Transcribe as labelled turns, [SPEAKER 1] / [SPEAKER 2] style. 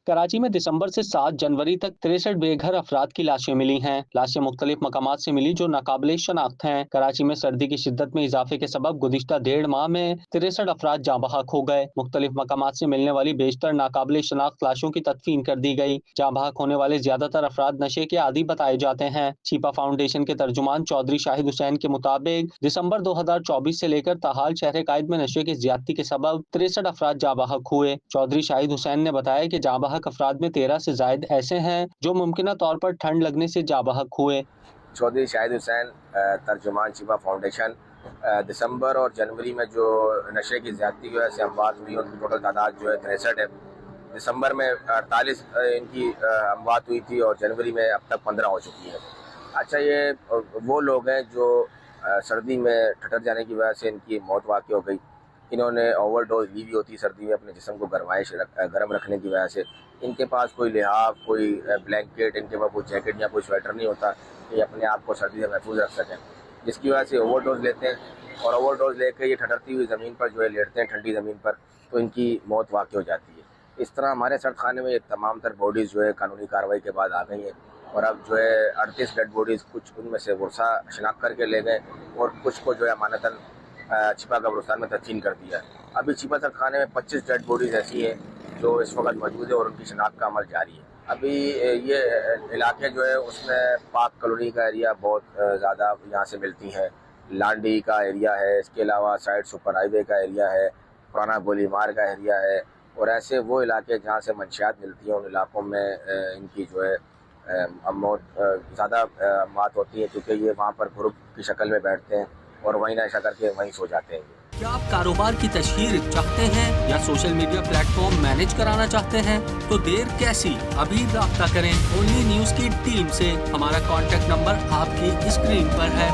[SPEAKER 1] कराची में दिसंबर से 7 जनवरी तक 63 बेघर अफराद की लाशें मिली हैं। लाशें मुख्तलिफ मकामात से मिली जो नाकाबिले शनाख्त हैं। कराची में सर्दी की शिद्दत में इजाफे के सबब गुज़िश्ता 1.5 माह में 63 अफराद जाँ बहक हो गए। मुख्तलिफ मकामात से मिलने वाली बेशतर नाकाबिले शनाख्त लाशों की तदफीन कर दी गई। जाँ बहक होने वाले ज्यादातर अफराद नशे के आदी बताए जाते हैं। छिपा फाउंडेशन के तर्जुमान चौधरी शाहिद हुसैन के मुताबिक दिसंबर 2024 से लेकर ताहाल शहर कायद में नशे की ज्यादती के सबब 63 अफराद जाँ बहक हुए। चौधरी शाहिद हुसैन ने बताया कि जाँ बहक अफराद में 13 से जायद ऐसे हैं जो मुमकिना तौर पर ठंड लगने से जाँ बहक हुए।
[SPEAKER 2] चौधरी शाहिद हुसैन, तर्जुमान छिपा फाउंडेशन। दिसंबर और जनवरी में जो नशे की ज्यादती की वजह से अमवात हुई उनकी टोटल तादाद जो है 63 है। दिसंबर में 48 इनकी अमवात हुई थी और जनवरी में अब तक 15 हो चुकी है। अच्छा, ये वो लोग हैं जो सर्दी में ठठर जाने की वजह से इनकी मौत वाक़ई हो गई। इन्होंने ओवरडोज ली हुई होती सर्दी में अपने जिस्म को गर्म रखने की वजह से। इनके पास कोई लिहाफ, कोई ब्लैंकेट, इनके पास कोई जैकेट या कोई स्वेटर नहीं होता कि अपने आप को सर्दी से महफूज रख सकें, जिसकी वजह से ओवरडोज लेते हैं और ओवरडोज लेकर ये ठठरती हुई ज़मीन पर जो है लेटते हैं, ठंडी ज़मीन पर, तो इनकी मौत वाक़ई हो जाती है। इस तरह हमारे सर्द खाने में ये तमाम तर बॉडीज़ जो है कानूनी कार्रवाई के बाद आ गई हैं और अब जो है 38 डेड बॉडीज़, कुछ उनमें से वर्षा शनाख्त करके ले गए और कुछ को जो है अमानतन छिपा कब्रिस्तान में तदफीन कर दिया। अभी छिपा सर्द खाने में 25 डेड बॉडीज़ ऐसी हैं जो इस वक्त मौजूद है और उनकी शनाख्त का अमल जारी है। अभी ये इलाके जो है उसमें पाक कॉलोनी का एरिया बहुत ज़्यादा यहाँ से मिलती हैं, लांडी का एरिया है, इसके अलावा साइड सुपर हाईवे का एरिया है, पुराना गोलीमार का एरिया है और ऐसे वो इलाके जहाँ से मंशियात मिलती हैं उन इलाकों में इनकी जो है मौत ज़्यादा मौत होती है, क्योंकि ये वहाँ पर ग्रुप की शक्ल में बैठते हैं और वहीं नशा करके वहीं सो जाते हैं।
[SPEAKER 1] क्या आप कारोबार की तशहीर चाहते हैं या सोशल मीडिया प्लेटफॉर्म मैनेज कराना चाहते हैं? तो देर कैसी, अभी राब्ता करें ओनली न्यूज़ की टीम से। हमारा कॉन्टैक्ट नंबर आपकी स्क्रीन पर है।